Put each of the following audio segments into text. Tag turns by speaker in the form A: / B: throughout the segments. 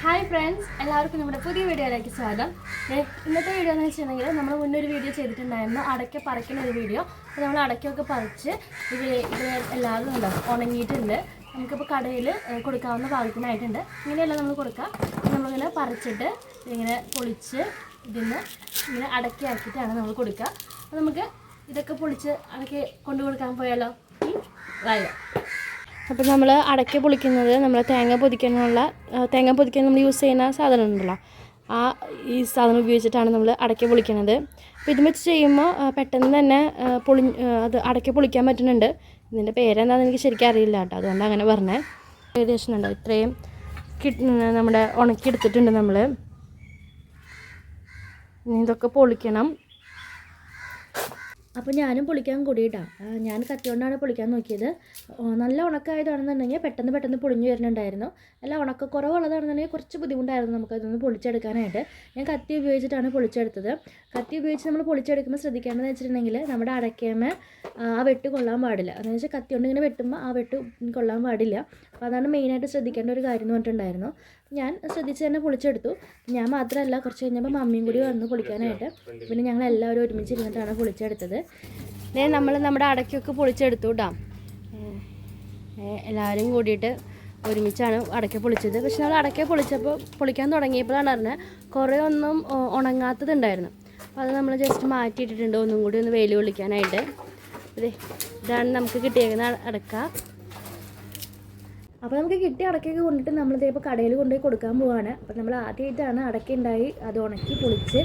A: Hi friends, എല്ലാവർക്കും നമ്മുടെ പുതിയ വീഡിയോയിലേക്ക് സ്വാഗതം. ഇന്നത്തെ വീഡിയോ എന്ന് വെച്ചിട്ടുണ്ടെങ്കിൽ നമ്മൾ മുന്നൊരു വീഡിയോ ചെയ്തിട്ടുണ്ടായിരുന്നു, അടയ്ക്ക പറിക്കുന്ന ഒരു വീഡിയോ. അപ്പോൾ നമ്മൾ അടയ്ക്കൊക്കെ പറിച്ച് ഇത് എല്ലാവരും ഉണ്ടാവും ഉണങ്ങിയിട്ടുണ്ട്. നമുക്കിപ്പോൾ കടയിൽ കൊടുക്കാവുന്ന പാകത്തിനായിട്ടുണ്ട്. ഇങ്ങനെയല്ല നമ്മൾ കൊടുക്കുക, നമ്മളിങ്ങനെ പറിച്ചിട്ട് ഇങ്ങനെ പൊളിച്ച് ഇതിന് ഇങ്ങനെ അടയ്ക്കാക്കിയിട്ടാണ് നമ്മൾ കൊടുക്കുക. അപ്പോൾ നമുക്ക് ഇതൊക്കെ പൊളിച്ച് അടയ്ക്ക് കൊണ്ടു കൊടുക്കാൻ പോയാലോ? വായോ. അപ്പോൾ നമ്മൾ അടയ്ക്ക പൊളിക്കുന്നത് നമ്മൾ തേങ്ങ പൊതിക്കാൻ നമ്മൾ യൂസ് ചെയ്യുന്ന സാധനം ഉണ്ടല്ലോ, ഈ സാധനം ഉപയോഗിച്ചിട്ടാണ് നമ്മൾ അടയ്ക്ക പൊളിക്കുന്നത്. അപ്പോൾ ഇത് വെച്ച് ചെയ്യുമ്പോൾ പെട്ടെന്ന് തന്നെ അത് അടയ്ക്ക പൊളിക്കാൻ പറ്റുന്നുണ്ട്. ഇതിൻ്റെ പേരെന്താണെന്ന് എനിക്ക് ശരിക്കും അറിയില്ല കേട്ടോ, അതുകൊണ്ട് അങ്ങനെ പറഞ്ഞത്. ഏകദേശം ഉണ്ടോ ഇത്രയും നമ്മുടെ ഉണക്കിയെടുത്തിട്ടുണ്ട് നമ്മൾ. ഇതൊക്കെ പൊളിക്കണം. അപ്പോൾ ഞാനും പൊളിക്കാൻ കൂടിയിട്ടാണ്. ഞാൻ കത്തിയോണ്ടാണ് പൊളിക്കാൻ നോക്കിയത്. നല്ല ഉണക്കായതാണെന്നുണ്ടെങ്കിൽ പെട്ടെന്ന് പൊളിഞ്ഞു വരുന്നുണ്ടായിരുന്നു. അല്ല ഉണക്കക്കുറവുള്ളതാണെന്നുണ്ടെങ്കിൽ കുറച്ച് ബുദ്ധിമുട്ടായിരുന്നു നമുക്കതൊന്ന് പൊളിച്ചെടുക്കാനായിട്ട്. ഞാൻ കത്തി ഉപയോഗിച്ചിട്ടാണ് പൊളിച്ചെടുത്തത്. കത്തി ഉപയോഗിച്ച് നമ്മൾ പൊളിച്ചെടുക്കുമ്പോൾ ശ്രദ്ധിക്കേണ്ടതെന്ന് വെച്ചിട്ടുണ്ടെങ്കിൽ നമ്മുടെ അടയ്ക്കേമേ ആ വെട്ട് കൊള്ളാൻ പാടില്ല. എന്ന് വെച്ചാൽ കത്തി കൊണ്ട് ഇങ്ങനെ വെട്ടുമ്പോൾ ആ വെട്ട് കൊള്ളാൻ പാടില്ല. അപ്പോൾ അതാണ് മെയിനായിട്ട് ശ്രദ്ധിക്കേണ്ട ഒരു കാര്യം എന്ന് പറഞ്ഞിട്ടുണ്ടായിരുന്നു. ഞാൻ ശ്രദ്ധിച്ച് തന്നെ പൊളിച്ചെടുത്തു. ഞാൻ മാത്രമല്ല, കുറച്ച് കഴിഞ്ഞപ്പോൾ മമ്മിയും കൂടി വന്നു പൊളിക്കാനായിട്ട്. പിന്നെ ഞങ്ങൾ എല്ലാവരും ഒരുമിച്ച് ഇരുന്നിട്ടാണ് പൊളിച്ചെടുത്തത്. നമ്മൾ നമ്മുടെ അടയ്ക്കൊക്കെ പൊളിച്ചെടുത്തു കേട്ടോ. എല്ലാവരും കൂടിയിട്ട് ഒരുമിച്ചാണ് അടയ്ക്ക പൊളിച്ചത്. പക്ഷെ നമ്മൾ അടയ്ക്ക പൊളിക്കാൻ തുടങ്ങിയപ്പോഴാണ് പറഞ്ഞത് കുറേ ഒന്നും ഉണങ്ങാത്തതുണ്ടായിരുന്നു. അപ്പോൾ അത് നമ്മൾ ജസ്റ്റ് മാറ്റിയിട്ടിട്ടുണ്ട് ഒന്നും കൂടി ഒന്ന് വെയിൽ കൊള്ളിക്കാനായിട്ട്. ഇതാണ് നമുക്ക് കിട്ടിയേക്കുന്ന അടയ്ക്ക. അപ്പോൾ നമുക്ക് കിട്ടിയ അടയ്ക്കൊക്കെ കൊണ്ടിട്ട് നമ്മളിതേപ്പോൾ കടയിൽ കൊണ്ടുപോയി കൊടുക്കാൻ പോവാണ്. അപ്പോൾ നമ്മൾ ആദ്യമായിട്ടാണ് അടയ്ക്ക ഉണ്ടായി അത് ഉണക്കി പൊളിച്ച്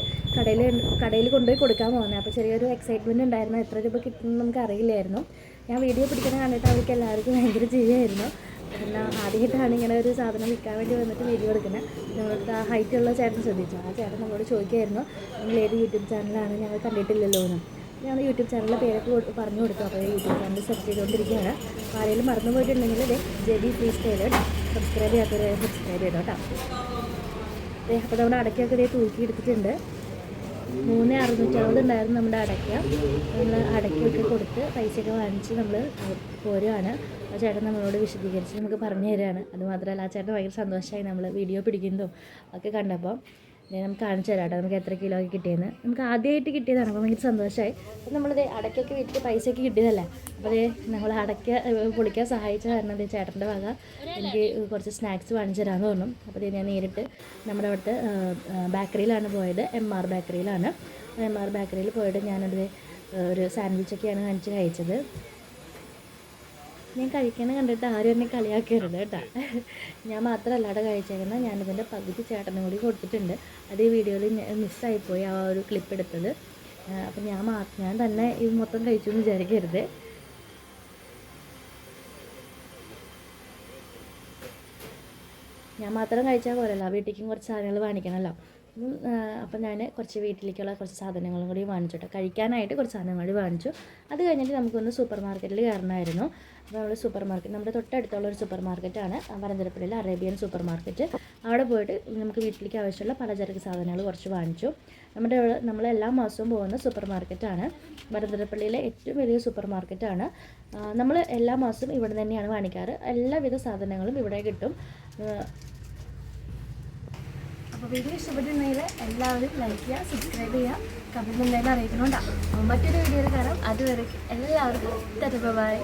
A: കടയിൽ കൊണ്ടുപോയി കൊടുക്കാൻ പോകുന്നത്. അപ്പോൾ ചെറിയൊരു എക്സൈറ്റ്മെൻറ്റ് ഉണ്ടായിരുന്നു. എത്ര രൂപ കിട്ടുമെന്ന് നമുക്ക് അറിയില്ലായിരുന്നു. ഞാൻ വീഡിയോ പിടിക്കുന്നത് കണ്ടിട്ട് അവർക്ക് എല്ലാവർക്കും ഭയങ്കര ചെയ്യുമായിരുന്നു. കാരണം ആദ്യമായിട്ടാണ് ഇങ്ങനെ ഒരു സാധനം വിൽക്കാൻ വേണ്ടി വന്നിട്ട് വീഡിയോ എടുക്കുന്നത്. നമ്മൾക്ക് ആ ഹൈറ്റുള്ള ചേട്ടൻ ശ്രദ്ധിച്ചു. ആ ചേട്ടൻ നമ്മളോട് ചോദിക്കുമായിരുന്നു, നിങ്ങൾ ഏത് യൂട്യൂബ് ചാനലാണ്, ഞങ്ങൾ കണ്ടിട്ടില്ലല്ലോ എന്ന്. ഞാൻ യൂട്യൂബ് ചാനലിൻ്റെ പേരൊക്കെ പറഞ്ഞു കൊടുത്തു. അപ്പോൾ യൂട്യൂബ് ചാനൽ സെർച്ച് ചെയ്തുകൊണ്ടിരിക്കുകയാണ്. അപ്പോൾ ആരെങ്കിലും മറന്നു പോയിട്ടുണ്ടെങ്കിൽ ജെബി ഫ്രീ സ്റ്റൈൽ സബ്സ്ക്രൈബ് ചെയ്യാത്തവരെ സബ്സ്ക്രൈബ് ചെയ്തോ കേട്ടോ. അപ്പോൾ നമ്മുടെ അടയ്ക്കൊക്കെ തൂക്കി എടുത്തിട്ടുണ്ട്. 3,660 ഉണ്ടായിരുന്നു നമ്മുടെ അടയ്ക്ക. നമ്മൾ അടയ്ക്കൊക്കെ കൊടുത്ത് പൈസയൊക്കെ വാങ്ങിച്ച് നമ്മൾ പോരുകയാണ്. ആ ചേട്ടൻ നമ്മളോട് വിശദീകരിച്ച് നമുക്ക് പറഞ്ഞു തരികയാണ്. അതുമാത്രമല്ല ആ ചേട്ടൻ ഭയങ്കര സന്തോഷമായി നമ്മൾ വീഡിയോ പിടിക്കുന്നതും ഒക്കെ കണ്ടപ്പോൾ. നമുക്ക് കാണിച്ചു തരാം കേട്ടോ നമുക്ക് എത്ര കിലോ ഒക്കെ കിട്ടിയെന്ന്. നമുക്ക് ആദ്യമായിട്ട് കിട്ടിയതാണ്, അപ്പോൾ ഭയങ്കര സന്തോഷമായി. അപ്പോൾ നമ്മളിത് അടയ്ക്കൊക്കെ വിറ്റ് പൈസയൊക്കെ കിട്ടിയതല്ലേ. അപ്പോൾ നമ്മൾ അടയ്ക്ക പൊളിക്കാൻ സഹായിച്ച കാരണം ചേട്ടൻ്റെ വക എനിക്ക് കുറച്ച് സ്നാക്സ് വാങ്ങിച്ചു തരാമെന്ന് പറഞ്ഞു. അപ്പോൾ ഞാൻ നേരിട്ട് നമ്മുടെ അവിടുത്തെ ബേക്കറിയിലാണ് പോയത്. MR ബേക്കറിയിലാണ്. MR ബേക്കറിയിൽ പോയിട്ട് ഞാനത് ഒരു സാൻഡ്വിച്ചൊക്കെയാണ് കഴിച്ചത്. ഞാൻ കഴിക്കണ കണ്ടിട്ട് ആരും എന്നെ കളിയാക്കരുത് കേട്ടോ. ഞാൻ മാത്രമല്ല അവിടെ കഴിച്ചേക്കുന്നത്, ഞാനിതിൻ്റെ പകുതി ചേട്ടനും കൂടി കൊടുത്തിട്ടുണ്ട്. അത് ഈ വീഡിയോയിൽ മിസ്സായിപ്പോയി ആ ഒരു ക്ലിപ്പ് എടുത്തത്. അപ്പം ഞാൻ തന്നെ ഇത് മൊത്തം കഴിച്ചു എന്ന് വിചാരിക്കരുത്. ഞാൻ മാത്രം കഴിച്ചാൽ പോരല്ലോ, വീട്ടിലേക്കും കുറച്ച് സാധനങ്ങൾ വാങ്ങിക്കണമല്ലോ. അപ്പം ഞാൻ കുറച്ച് വീട്ടിലേക്കുള്ള കുറച്ച് സാധനങ്ങളും കൂടി വാങ്ങിച്ചിട്ട് കഴിക്കാനായിട്ട് കുറച്ച് സാധനങ്ങൾ കൂടി വാങ്ങിച്ചു. അത് കഴിഞ്ഞിട്ട് നമുക്കൊന്ന് സൂപ്പർ മാർക്കറ്റിൽ കയറണമായിരുന്നു. അപ്പോൾ നമ്മൾ നമ്മുടെ തൊട്ടടുത്തുള്ള ഒരു സൂപ്പർ മാർക്കറ്റാണ് വരന്തരപ്പള്ളിയിലെ അറേബ്യൻ സൂപ്പർ മാർക്കറ്റ്. അവിടെ പോയിട്ട് നമുക്ക് വീട്ടിലേക്ക് ആവശ്യമുള്ള പലചരക്ക് സാധനങ്ങൾ കുറച്ച് വാങ്ങിച്ചു. നമ്മൾ എല്ലാ മാസവും പോകുന്ന സൂപ്പർ മാർക്കറ്റാണ്. വരന്തരപ്പള്ളിയിലെ ഏറ്റവും വലിയ സൂപ്പർ മാർക്കറ്റാണ്. നമ്മൾ എല്ലാ മാസവും ഇവിടെ തന്നെയാണ് വാങ്ങിക്കാറ്. എല്ലാവിധ സാധനങ്ങളും ഇവിടെ കിട്ടും. അപ്പോൾ വീഡിയോ ഇഷ്ടപ്പെട്ടിട്ടുണ്ടെങ്കിൽ എല്ലാവരും ലൈക്ക് ചെയ്യുക, സബ്സ്ക്രൈബ് ചെയ്യുക, കമൻറ്റ് എന്തായാലും അറിയിക്കണോണ്ടാണ്. മറ്റൊരു വീഡിയോയിൽ കാണാം. അതുവരെ എല്ലാവർക്കും ബൈ.